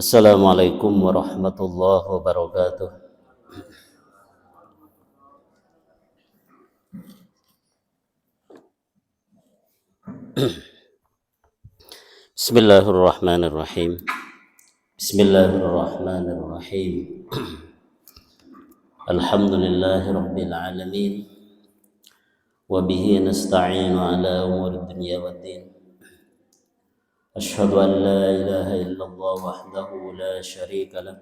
Assalamualaikum warahmatullahi wabarakatuh. Bismillahirrahmanirrahim. Bismillahirrahmanirrahim. Alhamdulillahi rabbil alamin. Wa bihi nasta'inu ala umuri dunya waddin. Ashhadu an la ilaha illallah wahdahu la syarika lah.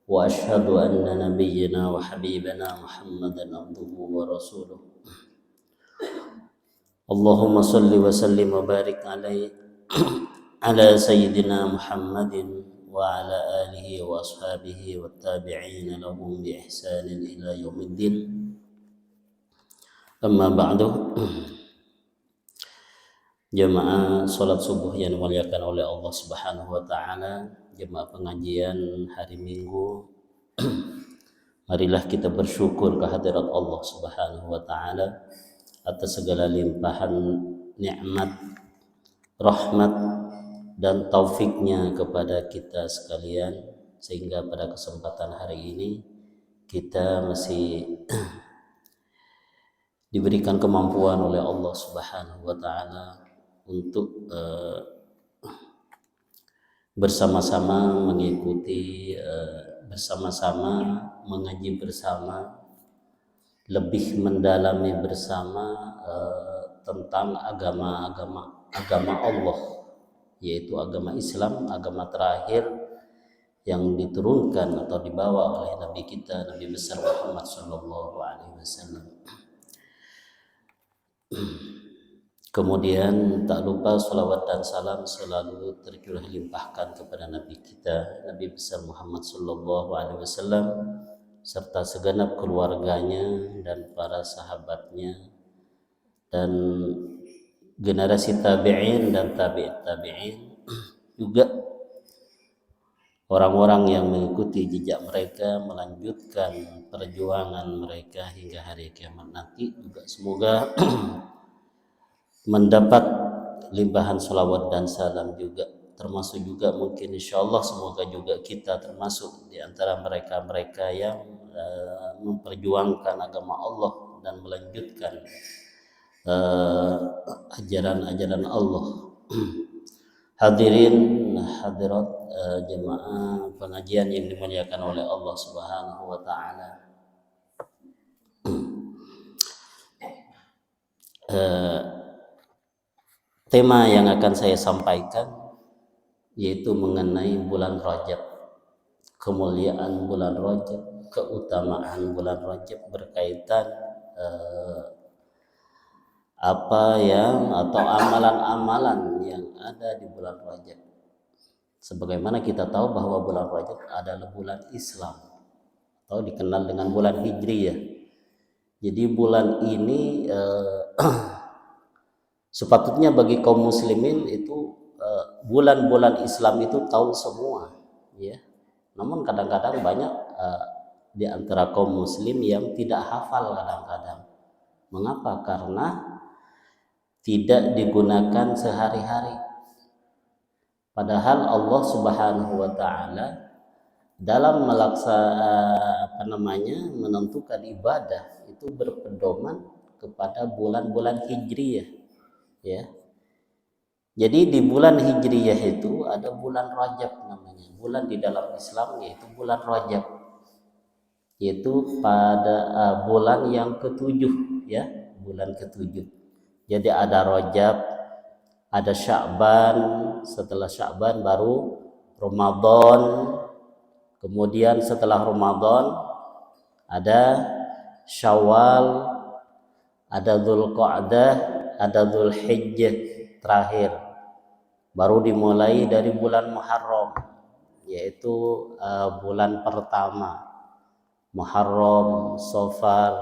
Wa ashhadu anna nabiyyana wa habibana Muhammadan abduhu wa rasuluh. Allahumma salli wa sallim wa barik alaihi ala sayyidina Muhammadin wa ala alihi wa ashabihi wa tabi'in lahum bi ihsanin ila yaumiddin. Amma ba'du. Jemaah salat subuh yang dimuliakan oleh Allah Subhanahu wa taala, jemaah pengajian hari Minggu. Marilah kita bersyukur kehadirat Allah Subhanahu wa taala atas segala limpahan nikmat, rahmat dan taufiknya kepada kita sekalian, sehingga pada kesempatan hari ini kita masih diberikan kemampuan oleh Allah Subhanahu wa taala untuk bersama-sama mengikuti, bersama-sama mengaji bersama, lebih mendalami bersama tentang agama Allah, yaitu agama Islam, agama terakhir yang diturunkan atau dibawa oleh Nabi kita, Nabi besar Muhammad sallallahu alaihi wasallam. Kemudian tak lupa salawat dan salam selalu tercurah limpahkan kepada Nabi kita, Nabi besar Muhammad sallallahu alaihi wasallam, serta segenap keluarganya dan para sahabatnya dan generasi tabi'in dan tabi'in, juga orang-orang yang mengikuti jejak mereka, melanjutkan perjuangan mereka hingga hari kiamat nanti. Juga semoga mendapat limpahan salawat dan salam juga, termasuk juga mungkin insyaallah semoga juga kita termasuk di antara mereka-mereka yang memperjuangkan agama Allah dan melanjutkan ajaran-ajaran Allah. Hadirin hadirat jemaah pengajian yang dimuliakan oleh Allah Subhanahu wa taala. Tema yang akan saya sampaikan yaitu mengenai bulan Rajab, kemuliaan bulan Rajab, keutamaan bulan Rajab berkaitan apa yang atau amalan-amalan yang ada di bulan Rajab. Sebagaimana kita tahu bahwa bulan Rajab adalah bulan Islam atau dikenal dengan bulan Hijriyah. Jadi bulan ini sepatutnya bagi kaum muslimin itu bulan-bulan Islam itu tahu semua, ya. Namun kadang-kadang banyak di antara kaum muslim yang tidak hafal kadang-kadang. Mengapa? Karena tidak digunakan sehari-hari. Padahal Allah Subhanahu wa taala dalam menentukan ibadah itu berpedoman kepada bulan-bulan Hijriyah, ya. Jadi di bulan Hijriyah itu ada bulan Rajab namanya. Bulan di dalam Islam yaitu bulan Rajab. Yaitu pada bulan yang ketujuh, ya, bulan ketujuh. Jadi ada Rajab, ada Sya'ban, setelah Sya'ban baru Ramadan. Kemudian setelah Ramadan ada Syawal, ada Dzulqa'dah, ada Dzulhijjah terakhir. Baru dimulai dari bulan Muharram, yaitu bulan pertama. Muharram, Safar,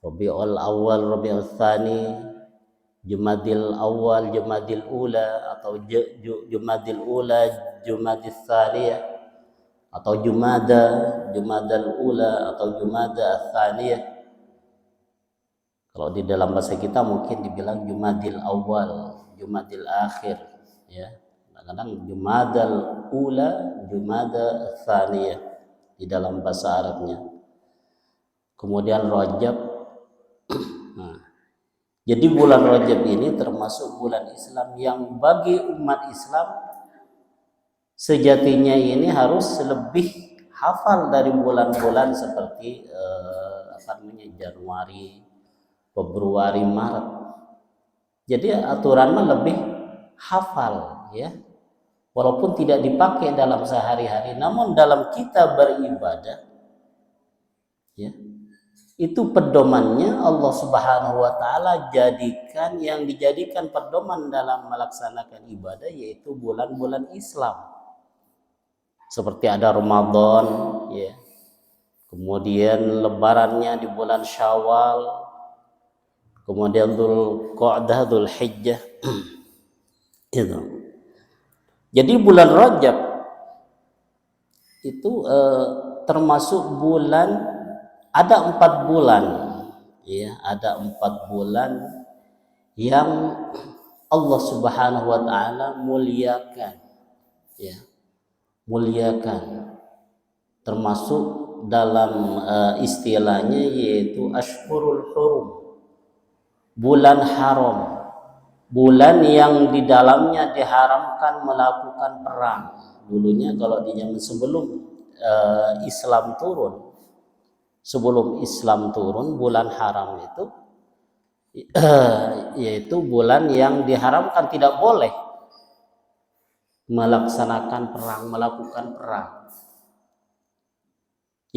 Rabiul Awal, Rabiul Tsani, Jumadil Awal, Jumadil Ula atau Jumadil Ula, Jumadil Tsaniyah atau Jumadal Ula atau Jumada Tsaniyah. Kalau di dalam bahasa kita mungkin dibilang Jumadil Awal, Jumadil Akhir, ya. Kadang-kadang Jumadal Ula, Jumada Tsaniyah di dalam bahasa Arabnya. Kemudian Rajab. Nah, jadi bulan Rajab ini termasuk bulan Islam yang bagi umat Islam sejatinya ini harus lebih hafal dari bulan-bulan seperti Januari, Februari, Maret. Jadi aturannya lebih hafal, ya. Walaupun tidak dipakai dalam sehari-hari, namun dalam kita beribadah, ya, itu pedomannya Allah Subhanahu wa taala jadikan, yang dijadikan pedoman dalam melaksanakan ibadah yaitu bulan-bulan Islam. Seperti ada Ramadan, ya. Kemudian lebarannya di bulan Syawal, kemudian Dzulqa'dah, Dzulhijjah. Itu. Jadi bulan Rajab itu termasuk bulan, ada 4 bulan, ya, ada 4 bulan yang Allah Subhanahu wa taala muliakan, ya, muliakan, termasuk dalam istilahnya yaitu Ashhurul Hurum, bulan haram, bulan yang di dalamnya diharamkan melakukan perang. Dulunya kalau di zaman sebelum Islam turun, bulan haram itu yaitu bulan yang diharamkan, tidak boleh melaksanakan perang, melakukan perang.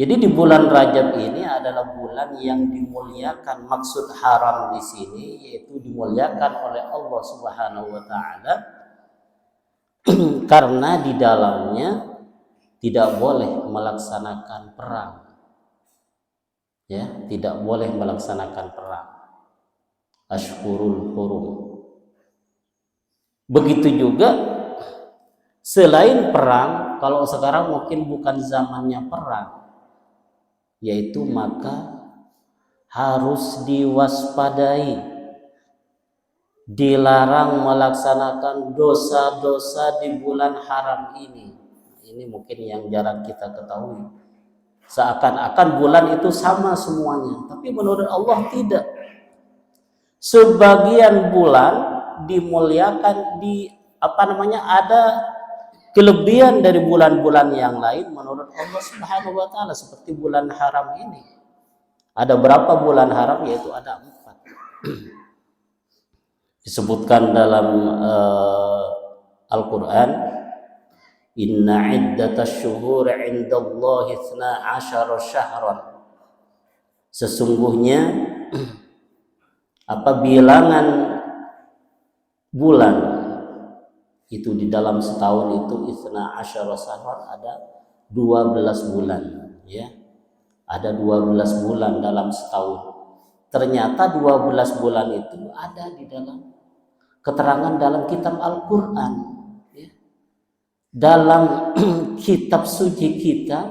Jadi di bulan Rajab ini adalah bulan yang dimuliakan. Maksud haram di sini yaitu dimuliakan oleh Allah Subhanahu wa taala karena di dalamnya tidak boleh melaksanakan perang. Ya, tidak boleh melaksanakan perang. Ashhurul Hurum. Begitu juga selain perang, kalau sekarang mungkin bukan zamannya perang, yaitu maka harus diwaspadai, dilarang melaksanakan dosa-dosa di bulan haram ini. Ini mungkin yang jarang kita ketahui. Seakan-akan bulan itu sama semuanya, tapi menurut Allah tidak. Sebagian bulan dimuliakan, ada kelebihan dari bulan-bulan yang lain menurut Allah Subhanahu wa taala, seperti bulan haram ini. Ada berapa bulan haram? Yaitu ada 4. Disebutkan dalam Al-Qur'an, inna iddatasy syuhuri 'indallahi 12 syahran. Sesungguhnya bilangan bulan itu di dalam setahun itu 12 syahran, ada 12 bulan, ya. Ada 12 bulan dalam setahun. Ternyata 12 bulan itu ada di dalam keterangan dalam kitab Al-Qur'an, ya. Dalam kitab suci kita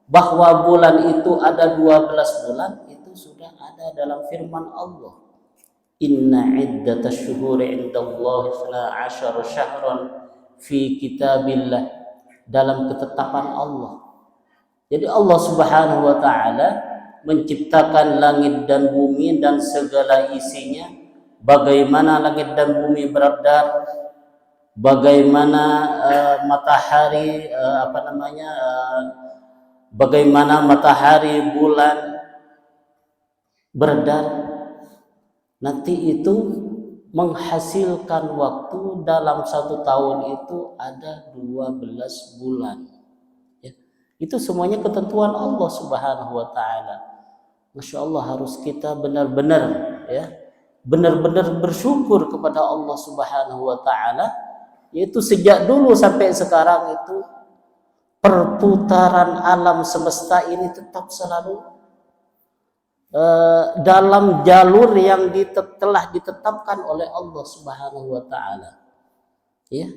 bahwa bulan itu ada 12 bulan, itu sudah ada dalam firman Allah. Inna iddatasy syuhuri 'indallahi 12 syahran fi kitabillah, dalam ketetapan Allah. Jadi Allah Subhanahu wa taala menciptakan langit dan bumi dan segala isinya. Bagaimana langit dan bumi beredar, bagaimana matahari bagaimana matahari, bulan beredar. Nanti itu menghasilkan waktu dalam 1 tahun itu ada 12 bulan. Ya. Itu semuanya ketentuan Allah Subhanahu wa taala. Masya Allah, harus kita benar-benar, ya, benar-benar bersyukur kepada Allah Subhanahu wa taala, yaitu sejak dulu sampai sekarang itu perputaran alam semesta ini tetap selalu dalam jalur yang telah ditetapkan oleh Allah Subhanahu wa taala. Ya.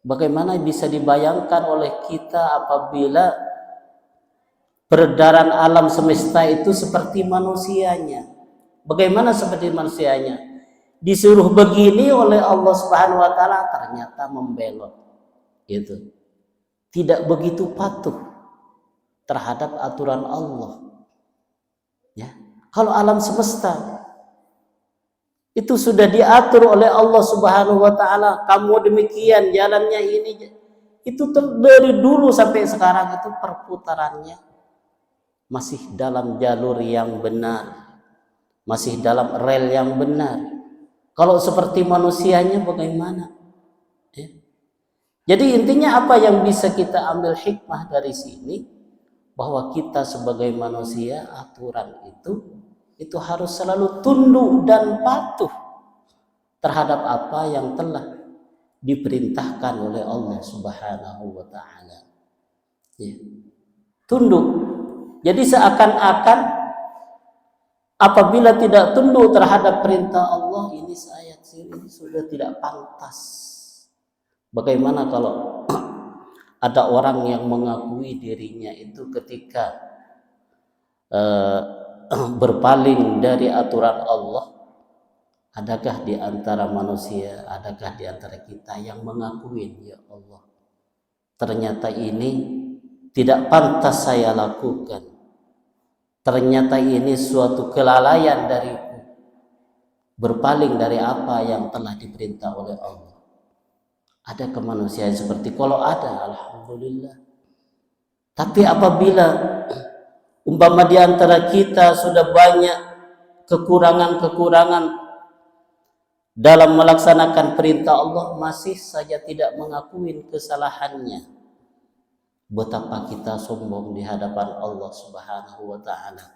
Bagaimana bisa dibayangkan oleh kita apabila peredaran alam semesta itu seperti manusianya? Bagaimana seperti manusianya? Disuruh begini oleh Allah Subhanahu wa taala, ternyata membelot. Gitu. tidak begitu patuh terhadap aturan Allah. Ya, kalau alam semesta itu sudah diatur oleh Allah Subhanahu wa taala, kamu demikian jalannya ini, itu dari dulu sampai sekarang itu perputarannya masih dalam jalur yang benar, masih dalam rel yang benar. Kalau seperti manusianya bagaimana? Ya. Jadi intinya apa yang bisa kita ambil hikmah dari sini, bahwa kita sebagai manusia aturan itu harus selalu tunduk dan patuh terhadap apa yang telah diperintahkan oleh Allah Subhanahu wa taala. Ya. Tunduk. Jadi seakan-akan apabila tidak tunduk terhadap perintah Allah, ini sudah tidak pantas. Bagaimana kalau ada orang yang mengakui dirinya itu ketika berpaling dari aturan Allah, adakah di antara manusia, adakah di antara kita yang mengakui, ya Allah, ternyata ini tidak pantas saya lakukan, ternyata ini suatu kelalaian dariku, berpaling dari apa yang telah diperintah oleh Allah. Ada kemanusiaan seperti, kalau ada, alhamdulillah. Tapi apabila umpama di antara kita sudah banyak kekurangan-kekurangan dalam melaksanakan perintah Allah, masih saja tidak mengakui kesalahannya, betapa kita sombong di hadapan Allah Subhanahu wa taala.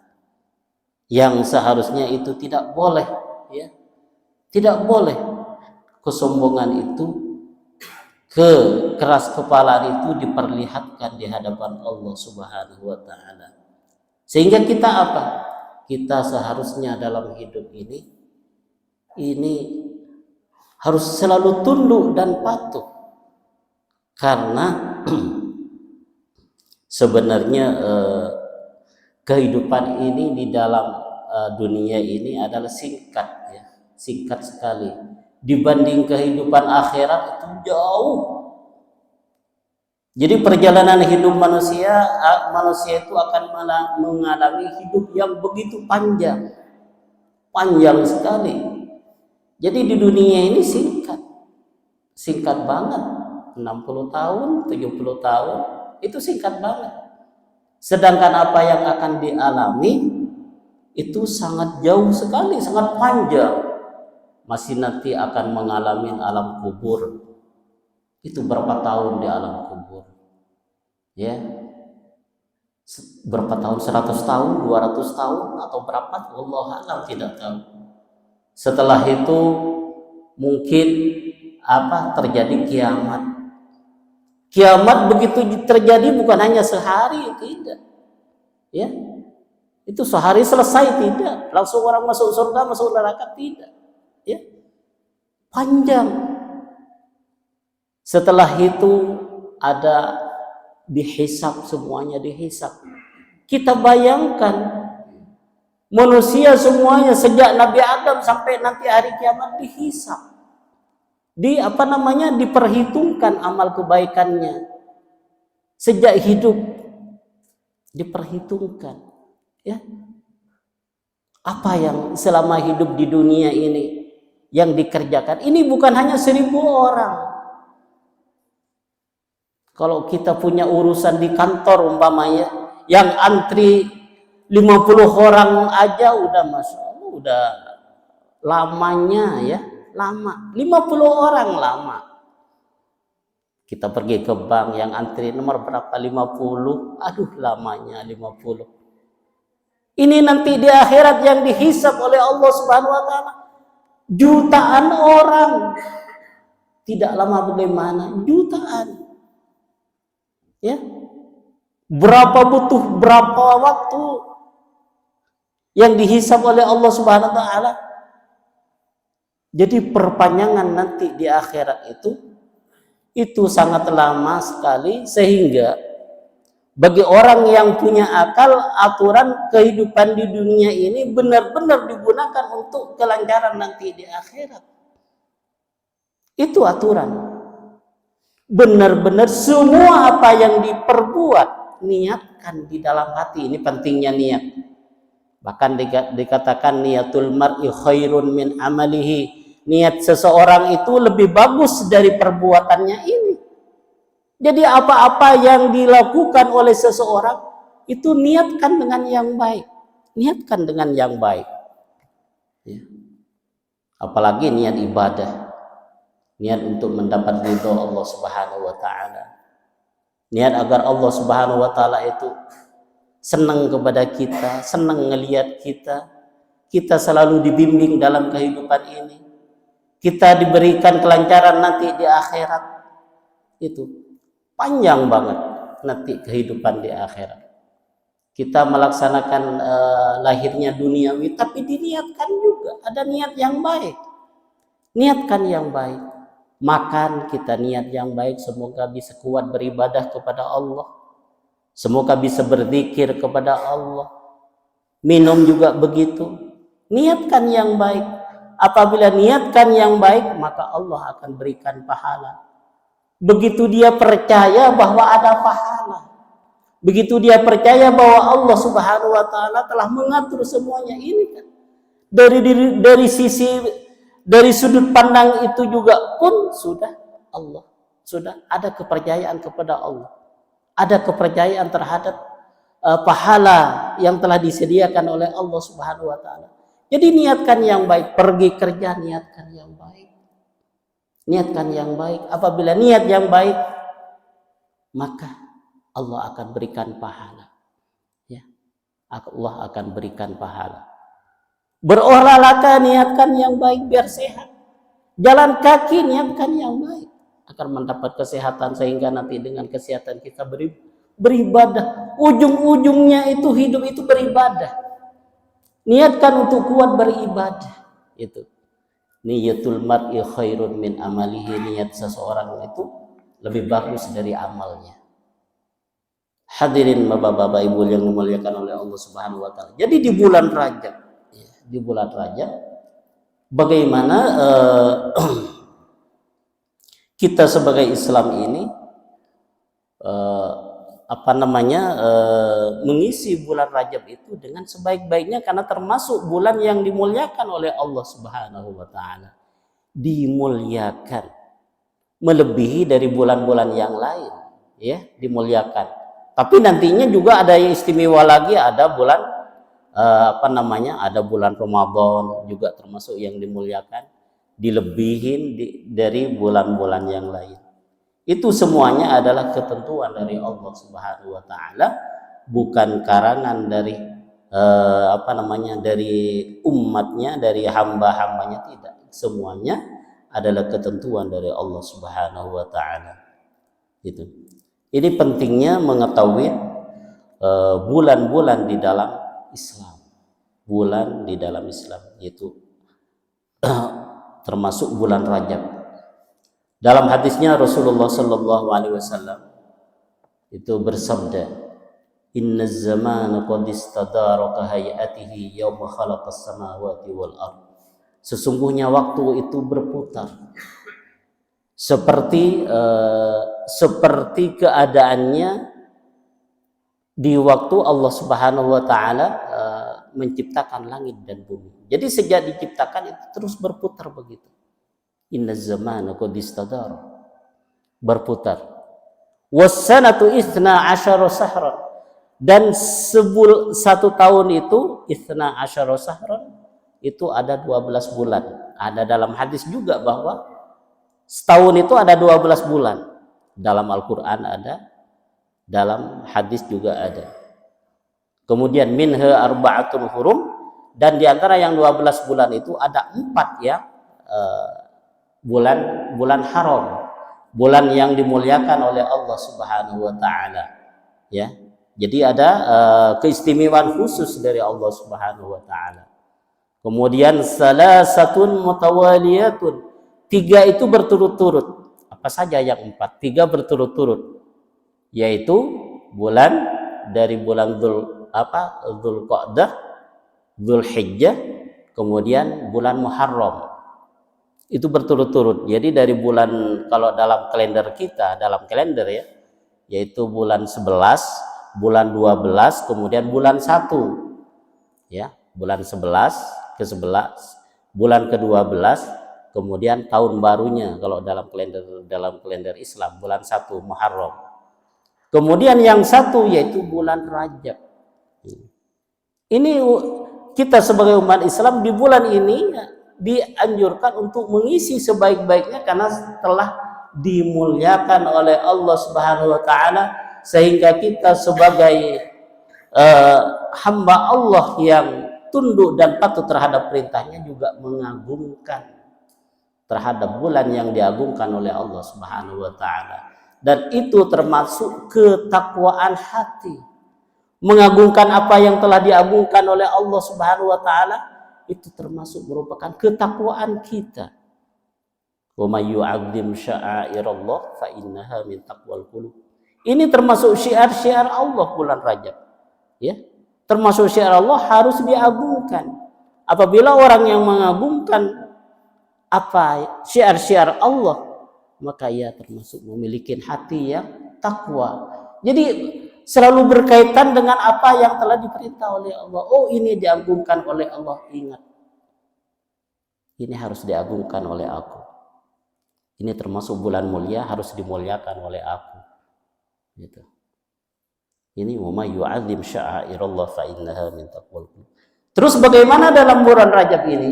Yang seharusnya itu tidak boleh, ya. Tidak boleh kesombongan itu, keras kepalaan itu diperlihatkan di hadapan Allah Subhanahu wa taala. Sehingga kita apa? Kita seharusnya dalam hidup ini harus selalu tunduk dan patuh. Karena sebenarnya kehidupan ini di dalam dunia ini adalah singkat, ya. Singkat sekali. Dibanding kehidupan akhirat itu jauh. Jadi perjalanan hidup manusia itu akan mengalami hidup yang begitu panjang sekali. Jadi di dunia ini singkat banget, 60 tahun, 70 tahun, itu singkat banget. Sedangkan apa yang akan dialami itu sangat jauh sekali, sangat panjang. Masih nanti akan mengalami alam kubur. Itu berapa tahun di alam kubur? Ya. Berapa tahun? 100 tahun, 200 tahun atau berapa? Allah alam, tidak tahu. Setelah itu mungkin terjadi kiamat. Kiamat begitu terjadi bukan hanya sehari, tidak. Ya. Itu sehari selesai, tidak. Langsung orang masuk surga, masuk neraka, tidak. Ya, panjang. Setelah itu ada dihisab, semuanya dihisab. Kita bayangkan manusia semuanya sejak Nabi Adam sampai nanti hari kiamat dihisab. Diperhitungkan amal kebaikannya. Sejak hidup diperhitungkan, ya. Apa yang selama hidup di dunia ini yang dikerjakan, ini bukan hanya 1000 orang. Kalau kita punya urusan di kantor umpamanya, yang antri 50 orang aja udah Masya Allah, udah lamanya, ya, lama. 50 orang lama. Kita pergi ke bank, yang antri nomor berapa? 50. Aduh, lamanya 50. Ini nanti di akhirat yang dihisab oleh Allah Subhanahu wa taala. Jutaan orang. Tidak lama bagaimana? Jutaan. Ya. Berapa waktu yang dihisab oleh Allah Subhanahu wa taala? Jadi perpanjangan nanti di akhirat itu sangat lama sekali, sehingga bagi orang yang punya akal, aturan kehidupan di dunia ini benar-benar digunakan untuk kelancaran nanti di akhirat. Itu aturan. benar-benar semua apa yang diperbuat niatkan di dalam hati. Ini pentingnya niat. Bahkan dikatakan niatul mar'i khairun min amalihi. Niat seseorang itu lebih bagus dari perbuatannya ini. Jadi apa-apa yang dilakukan oleh seseorang itu niatkan dengan yang baik. Niatkan dengan yang baik. Ya. Apalagi niat ibadah. Niat untuk mendapat ridho Allah Subhanahu wa taala. Niat agar Allah Subhanahu wa taala itu senang kepada kita, senang ngelihat kita. Kita selalu dibimbing dalam kehidupan ini. Kita diberikan kelancaran nanti di akhirat. Itu panjang banget nanti kehidupan di akhirat. Kita melaksanakan lahirnya duniawi, tapi diniatkan juga ada niat yang baik. Niatkan yang baik. Makan kita niat yang baik, semoga bisa kuat beribadah kepada Allah. Semoga bisa berzikir kepada Allah. Minum juga begitu. Niatkan yang baik. Apabila niatkan yang baik, maka Allah akan berikan pahala. Begitu dia percaya bahwa ada pahala, begitu dia percaya bahwa Allah Subhanahu wa taala telah mengatur semuanya ini kan. Dari sudut pandang itu juga pun sudah ada kepercayaan kepada Allah. Ada kepercayaan terhadap pahala yang telah disediakan oleh Allah Subhanahu wa taala. Jadi niatkan yang baik, pergi kerja niatkan yang baik. Niatkan yang baik. Apabila niat yang baik, maka Allah akan berikan pahala. Ya. Allah akan berikan pahala. Berolahraga niatkan yang baik biar sehat. Jalan kaki niatkan yang baik akan mendapat kesehatan sehingga nanti dengan kesehatan kita beribadah. Ujung-ujungnya itu hidup itu beribadah. Niatkan untuk kuat beribadah. Itu. Niyatul mar'i khairun min amalihi. Niat seseorang itu lebih bagus dari amalnya. Hadirin bapak-bapak ibu yang dimuliakan oleh Allah Subhanahu wa taala. Jadi di bulan Rajab, bagaimana kita sebagai Islam ini mengisi bulan Rajab itu dengan sebaik-baiknya, karena termasuk bulan yang dimuliakan oleh Allah Subhanahu wa taala. Dimuliakan melebihi dari bulan-bulan yang lain, ya, dimuliakan. Tapi nantinya juga ada yang istimewa lagi, ada bulan ada bulan Ramadan juga termasuk yang dimuliakan, dilebihin dari bulan-bulan yang lain. Itu semuanya adalah ketentuan dari Allah Subhanahu wa taala, bukan karangan dari dari umatnya, dari hamba-hambanya, tidak. Semuanya adalah ketentuan dari Allah Subhanahu wa taala. Itu. Ini pentingnya mengetahui bulan-bulan di dalam Islam. Bulan di dalam Islam yaitu termasuk bulan Rajab. Dalam hadisnya Rasulullah sallallahu alaihi wasallam itu bersabda, "Inna zamana qad istadara ka hayatihi yawma khalaqas samawati wal ard." Sesungguhnya waktu itu berputar seperti keadaannya di waktu Allah Subhanahu wa taala menciptakan langit dan bumi. Jadi sejak diciptakan itu terus berputar begitu. Inna zamana qad istadara, berputar. Was-sanatu 12 sahran, dan satu tahun itu 12 sahran itu ada 12 bulan. Ada dalam hadis juga bahwa setahun itu ada 12 bulan. Dalam Al-Qur'an ada, dalam hadis juga ada. Kemudian minha arba'atun hurum, dan di antara yang 12 bulan itu ada 4 ya bulan haram, bulan yang dimuliakan oleh Allah Subhanahu wa taala, ya. Jadi ada keistimewaan khusus dari Allah Subhanahu wa taala. Kemudian salasatun mutawaliyatun, 3 itu berturut-turut. Apa saja yang 4? 3 berturut-turut, yaitu bulan dari bulan Dzulqa'dah, Dzulhijjah, kemudian bulan Muharram. Itu berturut-turut. Jadi dari bulan, kalau dalam kalender kita, dalam kalender ya, yaitu bulan 11, bulan 12, kemudian bulan 1. Ya, bulan 11 ke 11, bulan ke-12, kemudian tahun barunya kalau dalam kalender Islam bulan 1 Muharram. Kemudian yang satu yaitu bulan Rajab. Ini kita sebagai umat Islam di bulan ini dianjurkan untuk mengisi sebaik-baiknya karena telah dimuliakan oleh Allah Subhanahu wa taala, sehingga kita sebagai hamba Allah yang tunduk dan patuh terhadap perintahnya juga mengagungkan terhadap bulan yang diagungkan oleh Allah Subhanahu wa taala. Dan itu termasuk ketakwaan hati. Mengagungkan apa yang telah diagungkan oleh Allah Subhanahu wa taala itu termasuk merupakan ketakwaan kita. Wa may yu'azzim sya'airallah fa innaha min taqwal qulub. Ini termasuk syiar-syiar Allah bulan Rajab. Ya. Termasuk syiar Allah harus diagungkan. Apabila orang yang mengagungkan apa syiar-syiar Allah, maka ia termasuk memiliki hati yang takwa. Jadi selalu berkaitan dengan apa yang telah diperintah oleh Allah. Oh, ini diagungkan oleh Allah. Ingat, ini harus diagungkan oleh aku. Ini termasuk bulan mulia, harus dimuliakan oleh aku. Gitu. Ini wa may yu'azzim sya'airallah fa innaha min taqwal qulub. Terus bagaimana dalam bulan Rajab ini?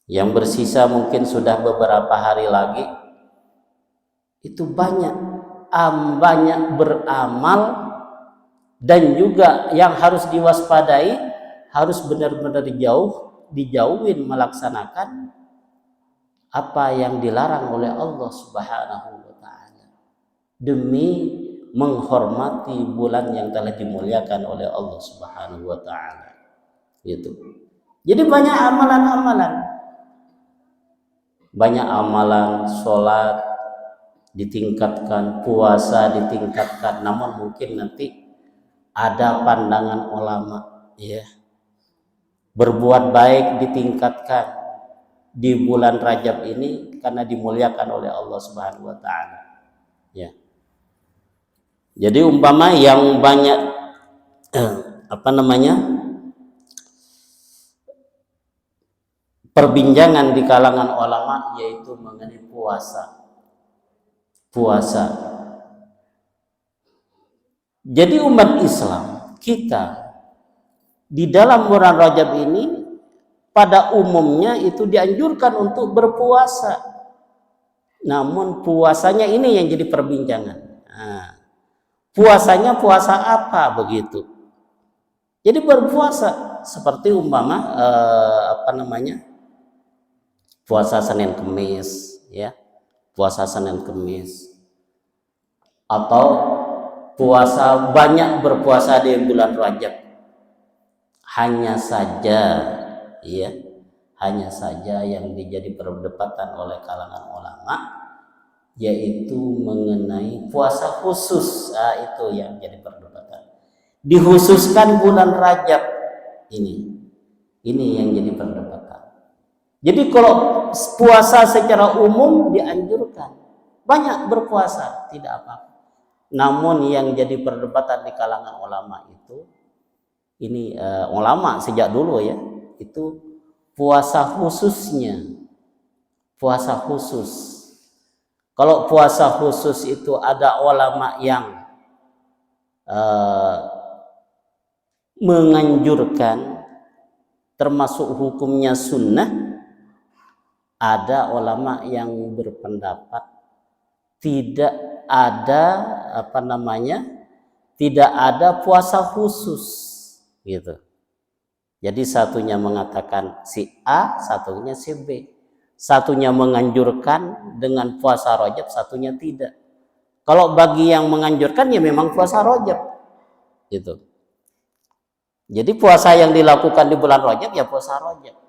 Yang bersisa mungkin sudah beberapa hari lagi. Itu banyak beramal, dan juga yang harus diwaspadai, harus benar-benar dijauhin melaksanakan apa yang dilarang oleh Allah Subhanahu wa taala demi menghormati bulan yang telah dimuliakan oleh Allah Subhanahu wa taala. Gitu. Jadi banyak amalan, sholat ditingkatkan, puasa ditingkatkan, namun mungkin nanti ada pandangan ulama, ya, berbuat baik ditingkatkan di bulan Rajab ini karena dimuliakan oleh Allah Subhanahu wa taala. Ya. Jadi umpama yang banyak perbincangan di kalangan ulama yaitu mengenai puasa. Jadi umat Islam kita di dalam bulan Rajab ini pada umumnya itu dianjurkan untuk berpuasa. Namun puasanya ini yang jadi perbincangan. Puasanya puasa apa begitu? Jadi berpuasa seperti umpama puasa Senin Kemis, ya. Puasa Senin Kemis, atau banyak berpuasa di bulan Rajab. Hanya saja yang menjadi perdebatan oleh kalangan ulama yaitu mengenai puasa khusus. Itu yang jadi perdebatan. Dikhususkan bulan Rajab ini yang jadi perdebatan. Jadi kalau puasa secara umum dianjurkan, banyak berpuasa, tidak apa-apa. Namun yang jadi perdebatan di kalangan ulama itu, ini ulama sejak dulu ya, itu puasa khususnya. Puasa khusus. Kalau puasa khusus itu ada ulama yang menganjurkan, termasuk hukumnya sunnah. Ada ulama yang berpendapat tidak ada puasa khusus, gitu. Jadi satunya mengatakan si A, satunya si B. Satunya menganjurkan dengan puasa Rajab, satunya tidak. Kalau bagi yang menganjurkan ya memang puasa Rajab, gitu. Jadi puasa yang dilakukan di bulan Rajab ya puasa Rajab.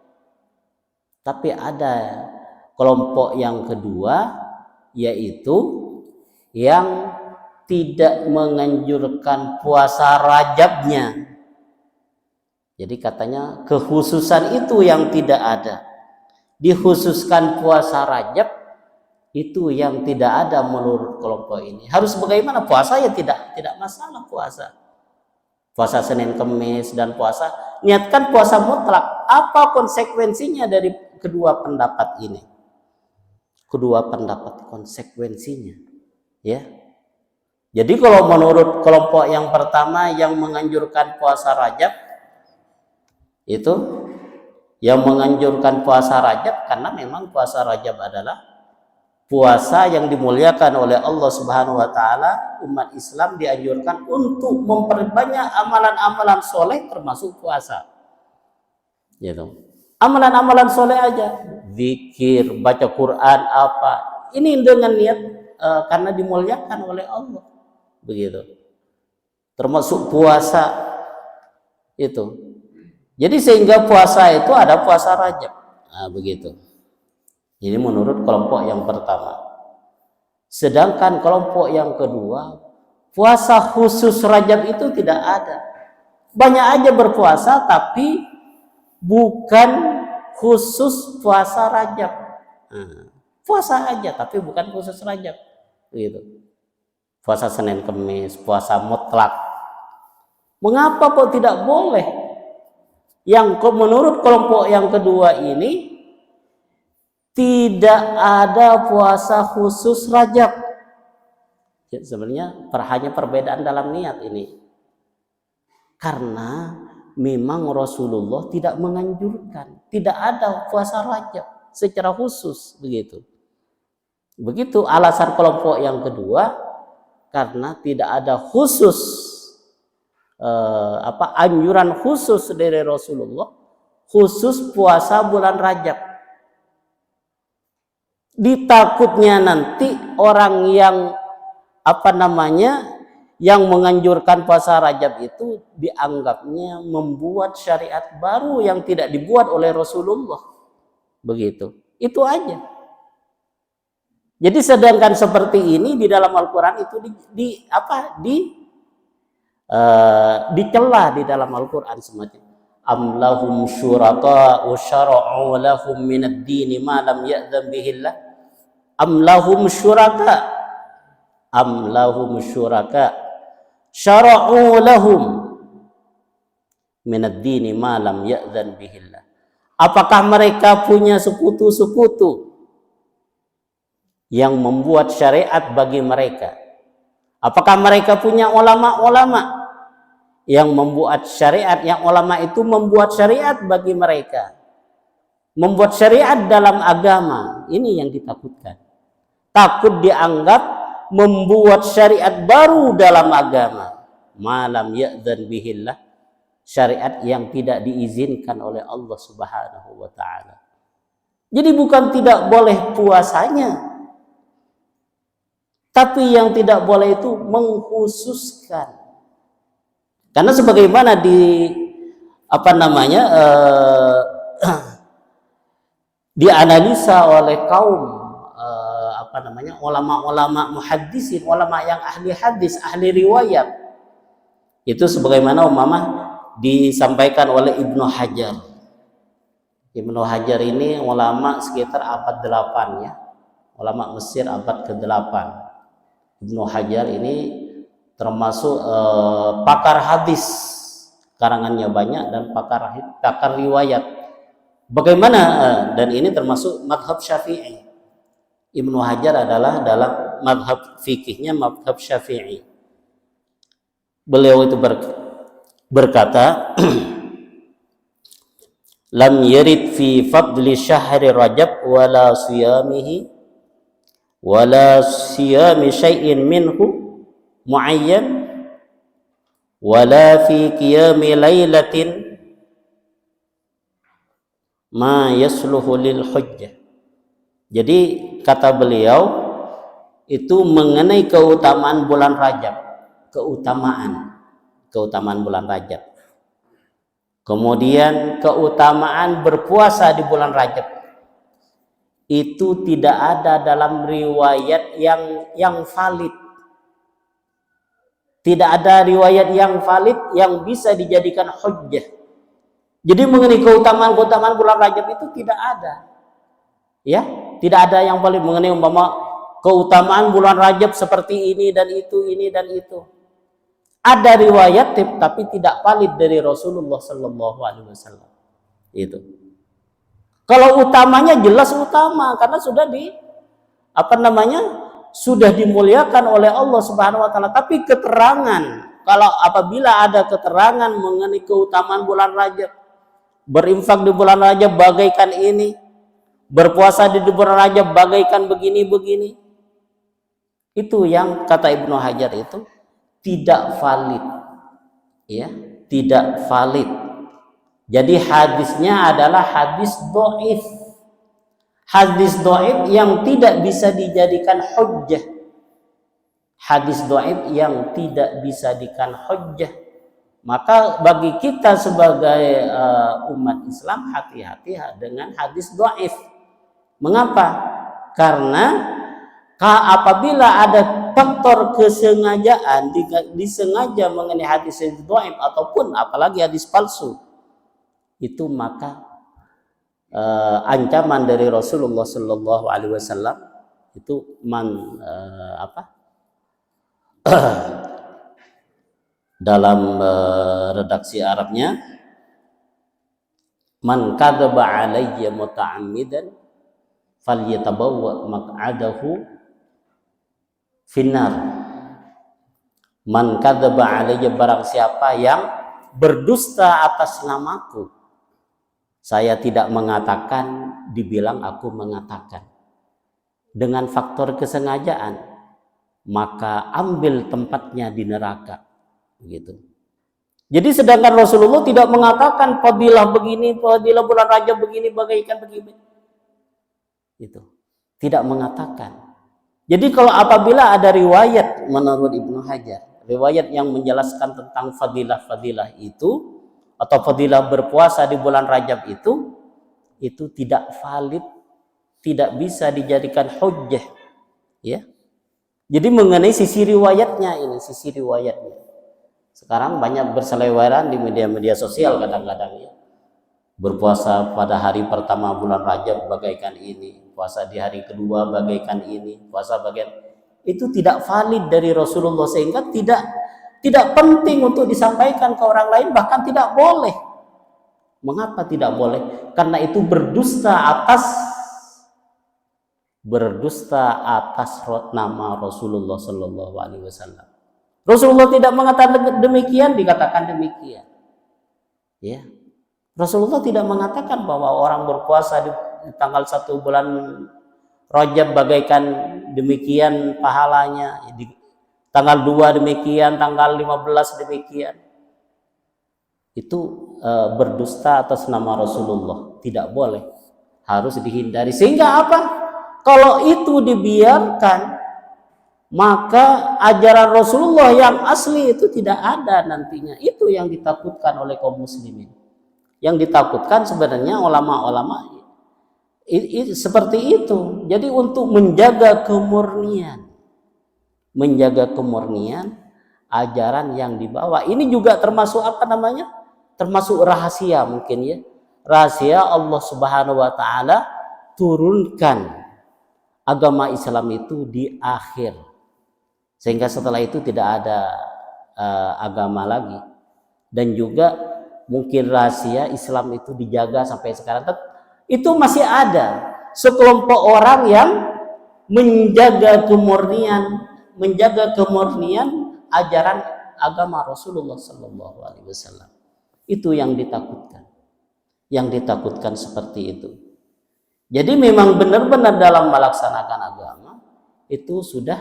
Tapi ada kelompok yang kedua, yaitu yang tidak menganjurkan puasa Rajabnya. Jadi katanya kekhususan itu yang tidak ada. dikhususkan puasa Rajab, itu yang tidak ada menurut kelompok ini. Harus bagaimana? Puasa ya tidak masalah puasa. Puasa Senin Kemis dan puasa, niatkan puasa mutlak. Apa konsekuensinya dari kedua pendapat ini? Kedua pendapat konsekuensinya, ya. Jadi kalau menurut kelompok yang pertama yang menganjurkan puasa Rajab, itu yang menganjurkan puasa Rajab karena memang puasa Rajab adalah puasa yang dimuliakan oleh Allah Subhanahu wa taala. Umat Islam dianjurkan untuk memperbanyak amalan-amalan soleh termasuk puasa. Gitu. Amalan-amalan soleh aja, zikir, baca Quran, apa. Ini dengan niat karena dimuliakan oleh Allah. Begitu. Termasuk puasa itu. Jadi sehingga puasa itu ada puasa Rajab. Nah, begitu. Ini menurut kelompok yang pertama. Sedangkan kelompok yang kedua, puasa khusus Rajab itu tidak ada. Banyak aja berpuasa tapi bukan khusus puasa Rajab. Puasa aja tapi bukan khusus Rajab. Begitu. Puasa Senin Kemis, puasa mutlak. Mengapa kok tidak boleh? Yang menurut kelompok yang kedua ini tidak ada puasa khusus Rajab. Ya, sebenarnya hanya perbedaan dalam niat ini. Karena memang Rasulullah tidak menganjurkan, tidak ada puasa Rajab secara khusus, begitu. Begitu alasan kelompok yang kedua, karena tidak ada khusus anjuran khusus dari Rasulullah khusus puasa bulan Rajab. Ditakutnya nanti orang yang yang menganjurkan puasa Rajab itu dianggapnya membuat syariat baru yang tidak dibuat oleh Rasulullah. Begitu. Itu aja. Jadi sedangkan seperti ini di dalam Al-Qur'an itu dicela di dalam Al-Qur'an semacam am lahum syuraka'u syara'u lahum minad dini ma lam ya'dzan bihillah am lahum syuraka syara'u lahum minad dini ma lam ya'dzan bihillah. Apakah mereka punya sekutu-sekutu yang membuat syariat bagi mereka? Apakah mereka punya ulama-ulama yang membuat syariat, yang ulama itu membuat syariat bagi mereka, membuat syariat dalam agama? Ini yang ditakutkan. Takut dianggap membuat syariat baru dalam agama, malam ya'dzan bihillah, syariat yang tidak diizinkan oleh Allah Subhanahu wa taala. Jadi bukan tidak boleh puasanya, tapi yang tidak boleh itu mengkhususkan. Karena sebagaimana dianalisa oleh kaum ulama-ulama muhaddisin, ulama yang ahli hadis, ahli riwayat. Itu sebagaimana disampaikan oleh Ibnu Hajar. Ibnu Hajar ini ulama sekitar abad 8 ya. Ulama Mesir abad ke-8. Ibnu Hajar ini termasuk pakar hadis, karangannya banyak, dan pakar riwayat. Bagaimana dan ini termasuk madhab Syafi'i. Ibnu Hajar adalah dalam madhab fikihnya madhab Syafi'i. Beliau itu berkata, lam yarid fi fadli syahri Rajab wala siyamihi wala siyami syai'in minhu muayyan wala fi qiyami lailatin ma yasluhu lil hujjah. Jadi kata beliau itu mengenai keutamaan bulan Rajab, keutamaan bulan Rajab, kemudian keutamaan berpuasa di bulan Rajab, itu tidak ada dalam riwayat yang valid. Tidak ada riwayat yang valid yang bisa dijadikan hujjah. Jadi mengenai keutamaan bulan Rajab itu tidak ada. Ya, tidak ada yang valid mengenai umpama keutamaan bulan Rajab seperti ini dan itu, ini dan itu. Ada riwayat tapi tidak valid dari Rasulullah Sallallahu Alaihi Wasallam. Itu. Kalau utamanya jelas utama karena sudah sudah dimuliakan oleh Allah Subhanahu Wa Taala. Tapi keterangan, kalau apabila ada keterangan mengenai keutamaan bulan Rajab, berinfak di bulan Rajab bagaikan ini, berpuasa di bulan Rajab bagaikan begini-begini, itu yang kata Ibnu Hajar itu tidak valid, ya, tidak valid. Jadi hadisnya adalah hadis dhaif. Hadis dhaif yang tidak bisa dijadikan hujjah. Hadis dhaif yang tidak bisa dijadikan hujjah. Maka bagi kita sebagai umat Islam hati-hati dengan hadis dhaif. Mengapa? Karena apabila ada faktor kesengajaan disengaja mengenai hadis dhaif ataupun apalagi hadis palsu, itu maka ancaman dari Rasulullah Sallallahu Alaihi Wasallam itu dalam redaksi Arabnya, man kadzaba alayya muta'ammidan falyatabawwa maq'adahu finnar. Man kadzaba alayya, barang siapa yang berdusta atas namaku, saya tidak mengatakan, dibilang aku mengatakan, dengan faktor kesengajaan, maka ambil tempatnya di neraka. Begitu. Jadi sedangkan Rasulullah tidak mengatakan fadilah begini, fadilah bulan Rajab begini, bagaikan begini. Itu tidak mengatakan. Jadi kalau apabila ada riwayat menurut Ibnu Hajar, riwayat yang menjelaskan tentang fadilah-fadilah itu atau fadilah berpuasa di bulan Rajab itu tidak valid, tidak bisa dijadikan hujjah, ya. Jadi mengenai sisi riwayatnya ini, sisi riwayatnya. Sekarang banyak berseliweran di media-media sosial kadang-kadang, ya. Berpuasa pada hari pertama bulan Rajab bagaikan ini, puasa di hari kedua bagaikan ini, puasa bagian itu tidak valid dari Rasulullah, sehingga tidak penting untuk disampaikan ke orang lain, bahkan tidak boleh. Mengapa tidak boleh? Karena itu berdusta atas nama Rasulullah Sallallahu Alaihi Wasallam. Rasulullah tidak mengatakan demikian, dikatakan demikian. Ya, Rasulullah tidak mengatakan bahwa orang berpuasa di tanggal 1 bulan Rajab bagaikan demikian pahalanya, di tanggal 2 demikian, tanggal 15 demikian. Itu berdusta atas nama Rasulullah, tidak boleh, harus dihindari. Sehingga apa? Kalau itu dibiarkan, maka ajaran Rasulullah yang asli itu tidak ada nantinya. Itu yang ditakutkan oleh kaum muslimin. Yang ditakutkan sebenarnya ulama-ulama seperti itu. Jadi untuk menjaga kemurnian ajaran yang dibawa, ini juga termasuk termasuk rahasia mungkin, ya. Rahasia Allah Subhanahu wa taala turunkan agama Islam itu di akhir. Sehingga setelah itu tidak ada agama lagi. Dan juga mungkin rahasia Islam itu dijaga sampai sekarang. Itu masih ada sekelompok orang yang menjaga kemurnian ajaran agama Rasulullah Sallallahu Alaihi Wasallam. Itu yang ditakutkan. Yang ditakutkan seperti itu. Jadi memang benar-benar dalam melaksanakan agama itu sudah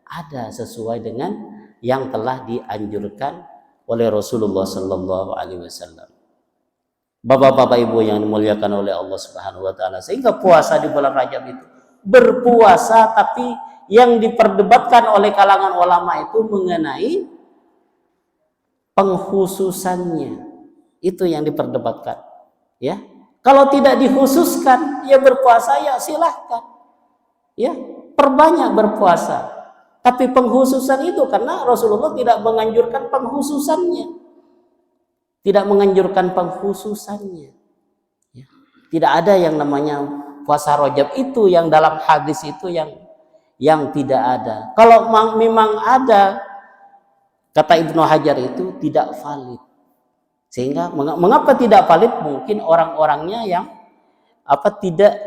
ada sesuai dengan yang telah dianjurkan oleh Rasulullah Sallallahu Alaihi Wasallam. Bapak-bapak ibu yang dimuliakan oleh Allah Subhanahu Wa Taala, sehingga puasa di bulan Rajab itu berpuasa, tapi yang diperdebatkan oleh kalangan ulama itu mengenai pengkhususannya. Itu yang diperdebatkan, ya. Kalau tidak dikhususkan, ya berpuasa, ya silahkan, ya perbanyak berpuasa. Tapi pengkhususan itu, karena Rasulullah tidak menganjurkan pengkhususannya, ya. Tidak ada yang namanya puasa Rajab itu yang dalam hadis itu yang tidak ada. Kalau memang ada, kata Ibnu Hajar itu tidak valid. Sehingga mengapa tidak valid? Mungkin orang-orangnya yang tidak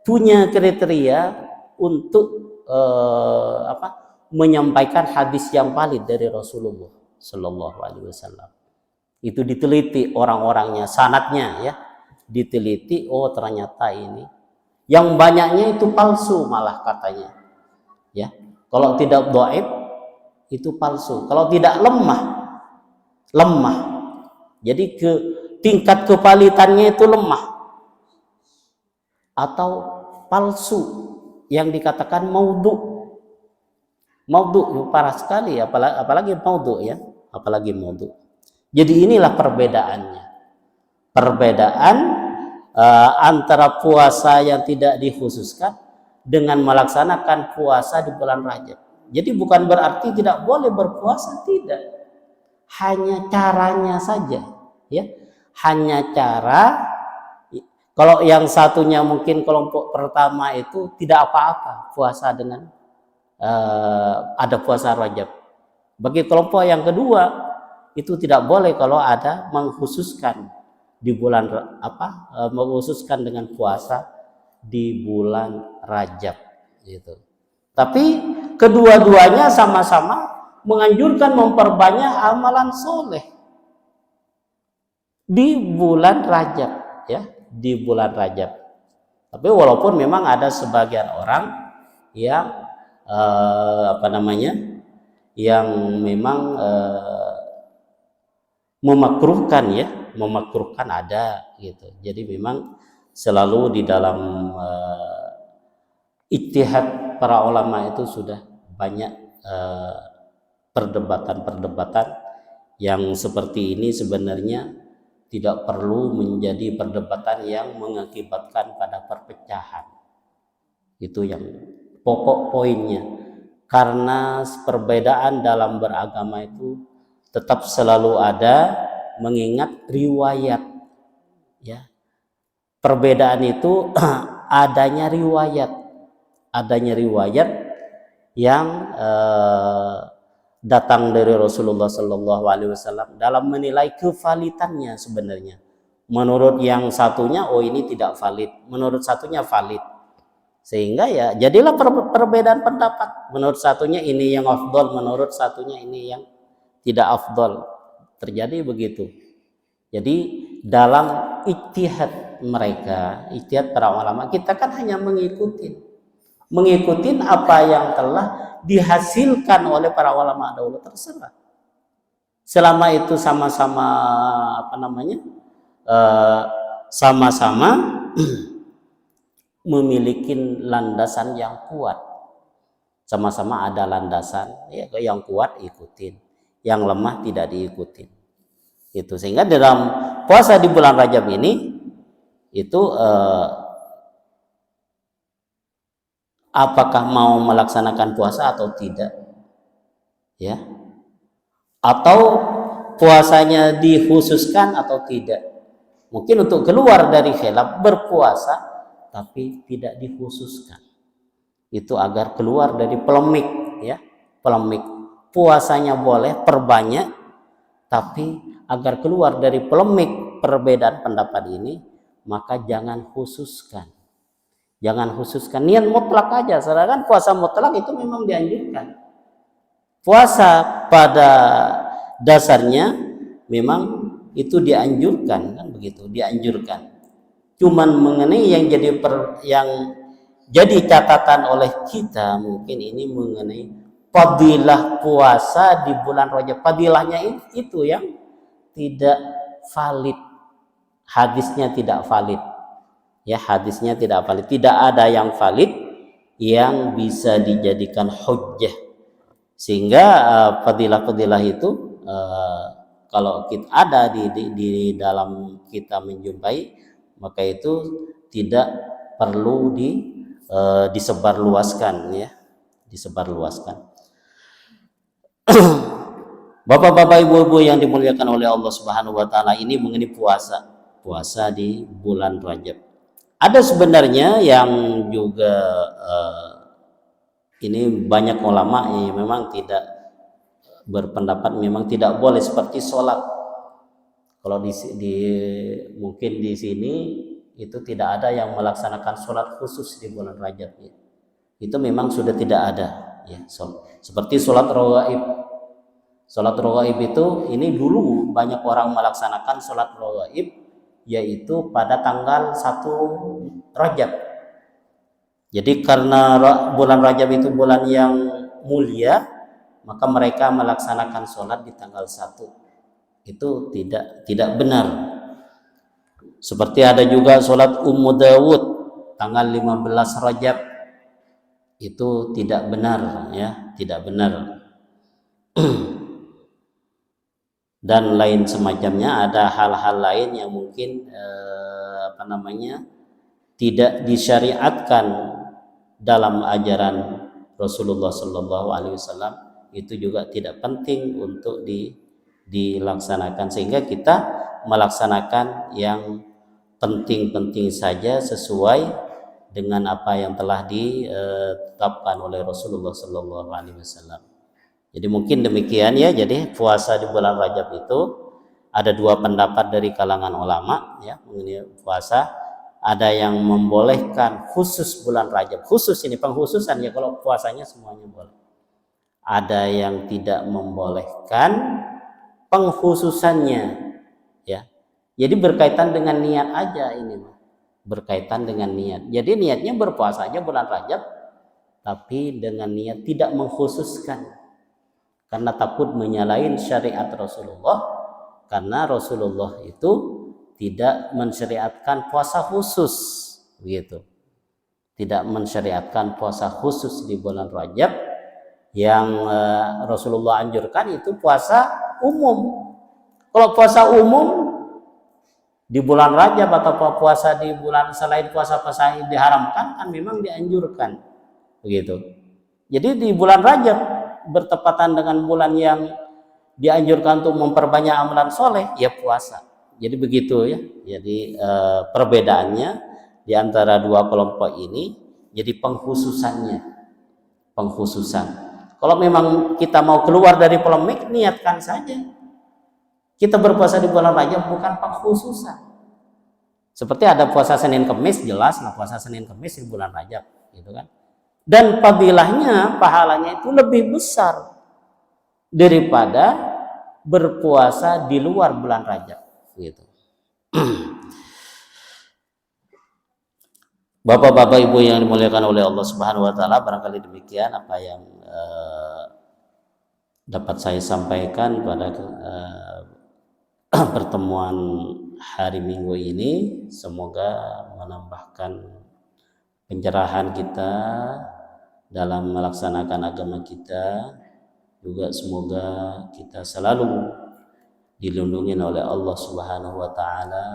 punya kriteria untuk menyampaikan hadis yang valid dari Rasulullah Shallallahu Alaihi Wasallam. Itu diteliti orang-orangnya, sanadnya ya, diteliti. Oh ternyata ini, yang banyaknya itu palsu malah katanya. Ya, kalau tidak dhaif itu palsu. Kalau tidak lemah. Jadi tingkat kevalitannya itu lemah atau palsu, yang dikatakan maudhu parah sekali, apalagi maudhu ya, apalagi maudhu. Jadi inilah perbedaannya, perbedaan antara puasa yang tidak dikhususkan dengan melaksanakan puasa di bulan Rajab. Jadi bukan berarti tidak boleh berpuasa, tidak, hanya caranya saja ya, hanya cara. Kalau yang satunya mungkin kelompok pertama itu tidak apa-apa puasa dengan ada puasa Rajab. Bagi kelompok yang kedua itu tidak boleh kalau ada mengkhususkan di bulan mengkhususkan dengan puasa di bulan Rajab gitu. Tapi kedua-duanya sama-sama menganjurkan memperbanyak amalan soleh di bulan Rajab ya, di bulan Rajab. Tapi walaupun memang ada sebagian orang yang yang memang memakruhkan ada gitu. Jadi memang selalu di dalam ijtihad para ulama itu sudah banyak perdebatan-perdebatan yang seperti ini sebenarnya tidak perlu menjadi perdebatan yang mengakibatkan pada perpecahan. Itu yang pokok poinnya. Karena perbedaan dalam beragama itu tetap selalu ada, mengingat riwayat ya. Perbedaan itu adanya riwayat yang datang dari Rasulullah Shallallahu Alaihi Wasallam dalam menilai kevalitannya sebenarnya. Menurut yang satunya, oh ini tidak valid. Menurut satunya valid. Sehingga ya jadilah perbedaan pendapat. Menurut satunya ini yang afdol, menurut satunya ini yang tidak afdol. Terjadi begitu. Jadi dalam ijtihad mereka, ijtihad para ulama, kita kan hanya mengikuti apa yang telah dihasilkan oleh para ulama dahulu, terserah. Selama itu sama-sama sama-sama memiliki landasan yang kuat, sama-sama ada landasan ya, yang kuat ikutin, yang lemah tidak diikutin. Itu sehingga dalam puasa di bulan Rajab ini itu apakah mau melaksanakan puasa atau tidak ya, atau puasanya dikhususkan atau tidak. Mungkin untuk keluar dari khilaf berpuasa tapi tidak dikhususkan, itu agar keluar dari polemik ya, polemik. Puasanya boleh perbanyak, tapi agar keluar dari polemik perbedaan pendapat ini, maka jangan khususkan niat mutlak aja. Sedangkan puasa mutlak itu memang dianjurkan. Puasa pada dasarnya memang itu dianjurkan, kan begitu, dianjurkan. Cuman mengenai yang jadi catatan oleh kita mungkin ini mengenai fadilah puasa di bulan Rajab. Fadilahnya itu yang tidak valid, hadisnya tidak valid ya, hadisnya tidak valid, tidak ada yang valid yang bisa dijadikan hujjah. Sehingga fadilah-fadilah itu kalau kita ada di dalam kita menjumpai, maka itu tidak perlu disebarluaskan ya, disebarluaskan. Bapak-bapak, ibu-ibu yang dimuliakan oleh Allah Subhanahu wa taala, ini mengenai puasa di bulan Rajab. Ada sebenarnya yang juga ini banyak ulama yang memang tidak berpendapat memang tidak boleh seperti sholat. Kalau mungkin di sini itu tidak ada yang melaksanakan sholat khusus di bulan Rajab. Itu memang sudah tidak ada. Ya, seperti sholat rawaib. Sholat rawaib itu ini dulu banyak orang melaksanakan sholat rawaib, yaitu pada tanggal 1 Rajab. Jadi karena bulan Rajab itu bulan yang mulia, maka mereka melaksanakan sholat di tanggal 1. Itu tidak benar. Seperti ada juga sholat Ummu Dawud tanggal 15 Rajab. Itu tidak benar, ya, tidak benar. Dan lain semacamnya, ada hal-hal lain yang mungkin tidak disyariatkan dalam ajaran Rasulullah Shallallahu Alaihi Wasallam, itu juga tidak penting untuk dilaksanakan, sehingga kita melaksanakan yang penting-penting saja sesuai dengan apa yang telah ditetapkan oleh Rasulullah Shallallahu Alaihi Wasallam. Jadi mungkin demikian ya. Jadi puasa di bulan Rajab itu ada dua pendapat dari kalangan ulama ya mengenai puasa. Ada yang membolehkan khusus bulan Rajab, khusus ini pengkhususan ya, kalau puasanya semuanya boleh. Ada yang tidak membolehkan pengkhususannya ya. Jadi berkaitan dengan niat aja ini, berkaitan dengan niat. Jadi niatnya berpuasa aja bulan Rajab, tapi dengan niat tidak mengkhususkan, karena takut menyalahin syariat Rasulullah, karena Rasulullah itu tidak mensyariatkan puasa khusus begitu. Tidak mensyariatkan puasa khusus di bulan Rajab. Yang Rasulullah anjurkan itu puasa umum. Kalau puasa umum di bulan Rajab atau puasa di bulan selain puasa-puasa yang diharamkan kan memang dianjurkan begitu. Jadi di bulan Rajab bertepatan dengan bulan yang dianjurkan untuk memperbanyak amalan soleh, ya puasa. Jadi begitu ya. Jadi perbedaannya di antara dua kelompok ini, jadi pengkhususannya, pengkhususan. Kalau memang kita mau keluar dari polemik, niatkan saja. Kita berpuasa di bulan Rajab bukan pengkhususan. Seperti ada puasa Senin Kemis, jelas lah puasa Senin Kemis di bulan Rajab, gitu kan. Dan fadilahnya, pahalanya itu lebih besar daripada berpuasa di luar bulan Rajab. Gitu. Bapak-bapak, ibu yang dimuliakan oleh Allah Subhanahu wa taala, barangkali demikian apa yang dapat saya sampaikan pada pertemuan hari Minggu ini. Semoga menambahkan pencerahan kita dalam melaksanakan agama kita. Juga semoga kita selalu dilindungi oleh Allah Subhanahu wa taala,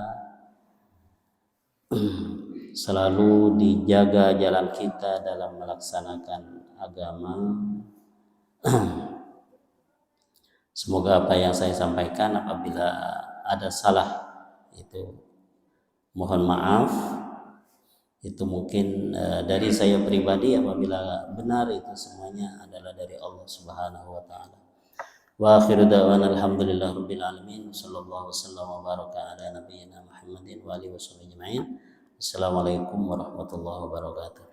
selalu dijaga jalan kita dalam melaksanakan agama. Semoga apa yang saya sampaikan apabila ada salah itu mohon maaf. Itu mungkin dari saya pribadi. Apabila benar, itu semuanya adalah dari Allah Subhanahu wa taala. Wa akhiru da'wana alhamdulillah rabbil alamin. Sallallahu wasallam wa baraka ala nabiyyina Muhammadin wa alihi wasallam ajma'in. Assalamualaikum warahmatullahi wabarakatuh.